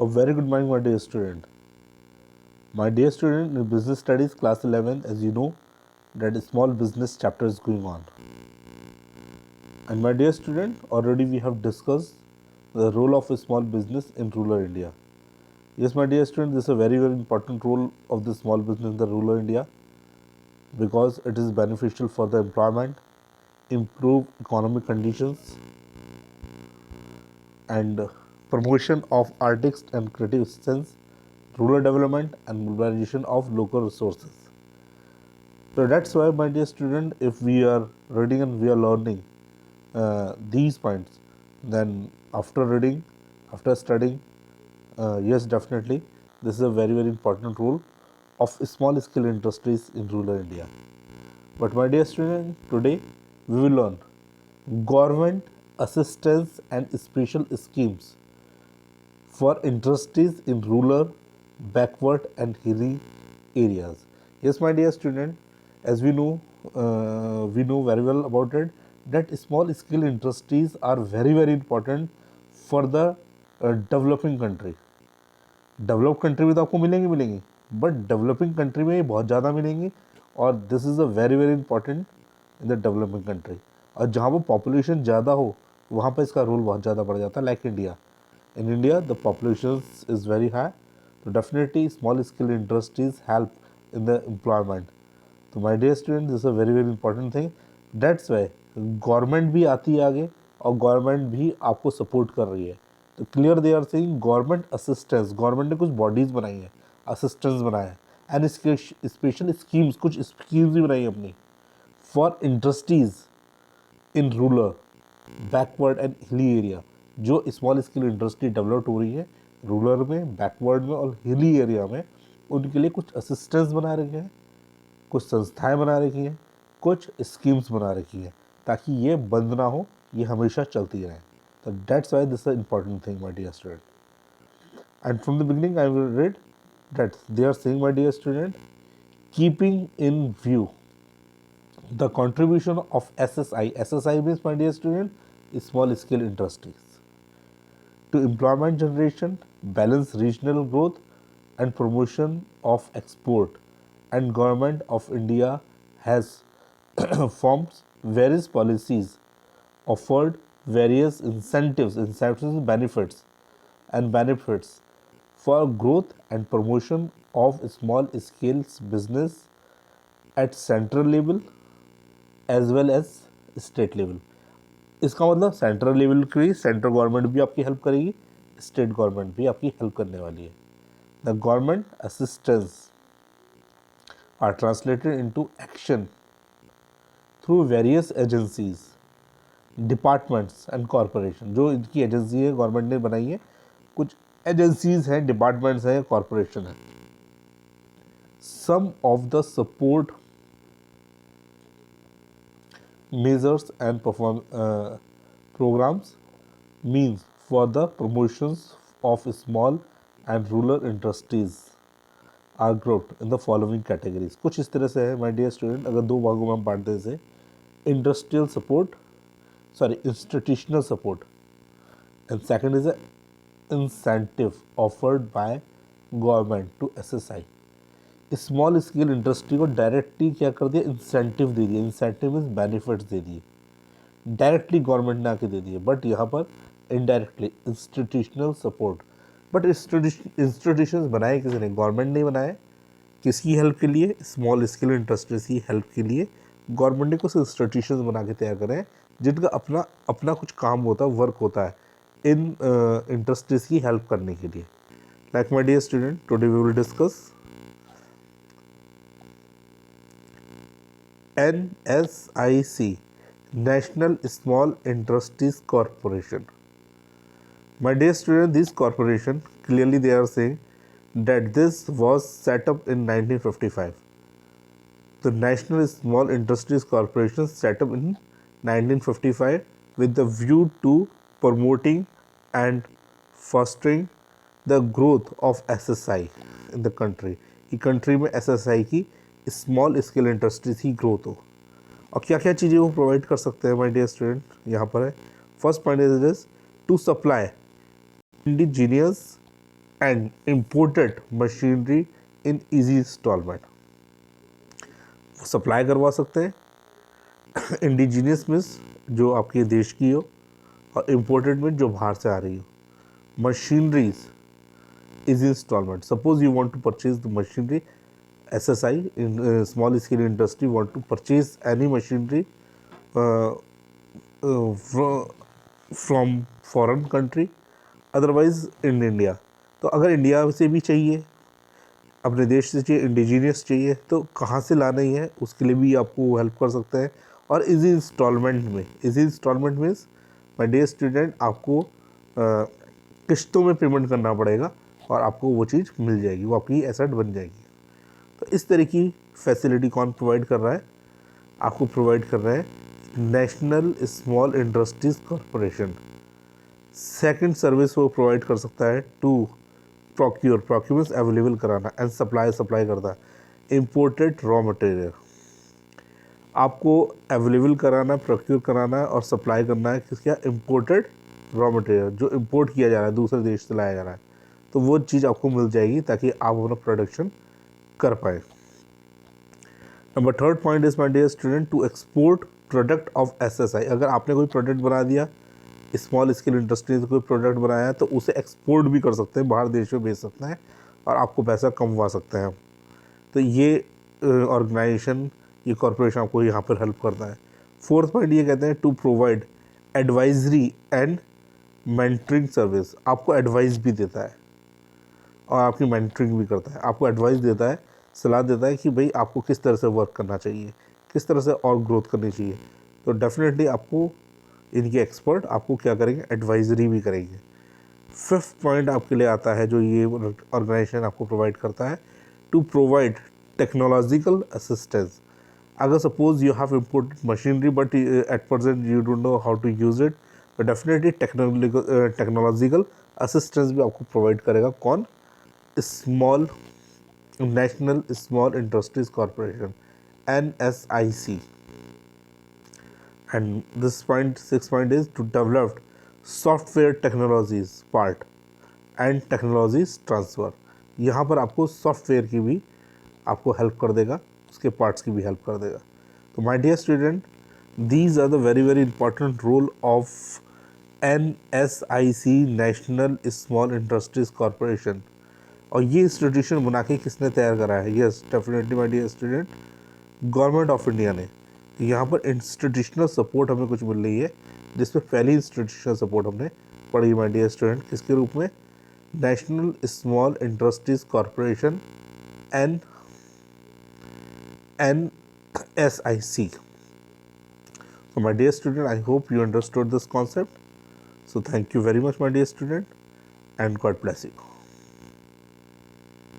A very good morning, my dear student. My dear student, in Business Studies class 11, as you know, that a small business chapter is going on. And my dear student, already we have discussed the role of a small business in rural India. Yes, my dear student, this is a very, very important role of the small business in the rural India because it is beneficial for the employment, improve economic conditions, and promotion of artists and creative sense, rural development, and mobilization of local resources. So that's why, my dear student, if we are reading and we are learning these points, then after reading, after studying, yes, definitely, this is a very, very important role of small scale industries in rural India. But my dear student, today we will learn government assistance and special schemes for industries in rural, backward, and hilly areas. Yes, my dear student, as we know very well about it that small scale industries are very, very important for the developing country. Develop country में तो आपको मिलेंगी but developing country में ये बहुत ज़्यादा मिलेंगी और this is a very very important in the developing country और जहाँ पर पॉपुलेशन ज़्यादा हो वहाँ पर इसका रोल बहुत ज़्यादा बढ़ जाता है like India in India the population is very high तो definitely small scale industries help in the employment तो my dear student this a very very important thing that's why government भी आती है आगे और गवर्नमेंट भी आपको सपोर्ट कर रही है तो clear they are saying government assistance government ने कुछ बॉडीज़ बनाई हैं असिस्टेंस बनाया है एंड स्पेशल स्कीम्स कुछ स्कीम्स भी बनाई हैं अपनी for industries in rural backward and hilly area जो स्मॉल स्केल इंडस्ट्री डेवलप हो रही है रूरल में बैकवर्ड में और हिली एरिया में उनके लिए कुछ असिस्टेंस बना रखे हैं कुछ संस्थाएं बना रखी हैं कुछ स्कीम्स बना रखी हैं ताकि ये बंद ना हो ये हमेशा चलती रहे तो that's why this important thing my dear student and from the beginning I will read that they are saying my dear student keeping in view the contribution of SSI means, my dear student, is small scale industries to employment generation, balance regional growth, and promotion of export. And Government of India has formed various policies, offered various benefits, and benefits for growth and promotion of small scale business at central level as well as state level इसका मतलब central level की central government भी आपकी help करेगी state government भी आपकी help करने वाली है the government assistance are translated into action through various agencies departments and corporation जो इनकी एजेंसी है गवर्नमेंट ने बनाई है कुछ एजेंसीज हैं डिपार्टमेंट्स हैं कॉरपोरेशन है some of the support measures and programs means for the promotions of small and rural industries are grouped in the following categories कुछ इस तरह से है my dear student अगर दो भागों में हम बांटते हैं इसे institutional support and second is a incentive offered by government to SSI small scale industry को डायरेक्टली क्या कर दिया इंसेंटिव दे दिया इंसेंटिव मीन्स बेनिफिट्स दे दिए डायरेक्टली गवर्नमेंट ने आके दे दिए बट यहाँ पर indirectly institutional support but institution बनाए किसी ने गवर्नमेंट ने बनाए किसकी हेल्प के लिए स्मॉल स्केल इंडस्ट्रीज की हेल्प के लिए गवर्नमेंट ने कुछ इंस्टीट्यूशन बना के तैयार करें जिनका अपना अपना कुछ काम होता है वर्क होता है इन इंडस्ट्रीज की हेल्प करने के लिए like my dear student today we will discuss NSIC, National Small Industries Corporation. My dear student, this corporation clearly they are saying that this was set up in 1955. The National Small Industries Corporation set up in 1955 with the view to promoting and fostering the growth of SSI in the country. कि country में SSI की small scale industries की growth हो और क्या क्या चीज़ें वो प्रोवाइड कर सकते हैं माय डियर स्टूडेंट यहाँ पर है first point is to supply indigenous and imported machinery in easy installment. Supply करवा सकते हैं इंडिजीनियस मीन्स जो आपके देश की हो, और इम्पोर्टेड मीन्स जो बाहर से आ रही हो। Machineries is installment, suppose you want to purchase the machinery, SSI in small scale industry want to purchase any machinery from foreign country, otherwise in India। तो अगर इंडिया से भी चाहिए, अपने देश से चाहिए, इंडिजीनियस चाहिए, तो कहाँ से लाना ही है उसके लिए भी आपको हेल्प कर सकते हैं। और इजी इंस्टॉलमेंट में, easy installment means my dear student, आपको किश्तों में पेमेंट करना पड़ेगा और आपको वो चीज़ मिल जाएगी, वो आपकी एसेट बन जाएगी। तो इस तरह की फैसिलिटी कौन प्रोवाइड कर रहा है? आपको प्रोवाइड कर रहा है national small industries corporation. Second service वो प्रोवाइड कर सकता है टू प्रोक्योर, प्रोक्यूरमेंट्स अवेलेबल कराना, एंड सप्लाई, सप्लाई करता है इम्पोर्टेड रॉ मटेरियल। आपको अवेलेबल कराना, प्रोक्योर कराना और सप्लाई करना है किसका? इम्पोर्टेड रॉ मटेरियल, जो इम्पोर्ट किया जा रहा है, दूसरे देश से लाया जा रहा है, तो वो चीज़ आपको मिल जाएगी ताकि आप अपना प्रोडक्शन कर पाए। Number third point is my dear student to export product of SSI। अगर आपने कोई प्रोडक्ट बना दिया, स्मॉल स्केल इंडस्ट्री से कोई प्रोडक्ट बनाया, तो उसे एक्सपोर्ट भी कर सकते हैं, बाहर देश में भेज सकते हैं और आपको पैसा कमवा सकते हैं। तो ये ऑर्गेनाइजेशन, ये कॉरपोरेशन आपको यहाँ पर हेल्प करता है। फोर्थ पॉइंट ये कहते हैं to provide advisory and mentoring service. आपको एडवाइस भी देता है और आपकी मेंटरिंग भी करता है। आपको एडवाइस देता है, सलाह देता है कि भाई आपको किस तरह से वर्क करना चाहिए, किस तरह से और ग्रोथ करनी चाहिए। तो डेफिनेटली आपको इनके एक्सपर्ट आपको क्या करेंगे? एडवाइजरी भी करेंगे। फिफ्थ पॉइंट आपके लिए आता है जो ये ऑर्गेनाइजेशन आपको प्रोवाइड करता है, टू प्रोवाइड टेक्नोलॉजिकल असिस्टेंस। अगर suppose you have imported machinery but at present you don't know how to use it, तो डेफिनेटली टेक्नोलॉजिकल असिस्टेंस भी आपको प्रोवाइड करेगा। कौन? Small national small industries corporation, NSIC। and this point, sixth point is to develop software technologies part and technologies transfer। यहाँ पर आपको software की भी आपको हेल्प कर देगा, उसके पार्ट्स की भी हेल्प कर देगा। तो my dear student, these are the very very important role of NSIC, national small industries corporation. और ये इंस्टीट्यूशन बना के किसने तैयार करा है? Yes, definitely my dear student, government of India ने। यहाँ पर इंस्टीट्यूशनल सपोर्ट हमें कुछ मिल रही है, जिसमें पहली इंस्टीट्यूशनल सपोर्ट हमने पढ़ी माय डियर स्टूडेंट, किसके रूप में? National small industries corporation, NSIC। So my dear student, I hope you understood this concept. So thank you very much my dear student, and God bless you.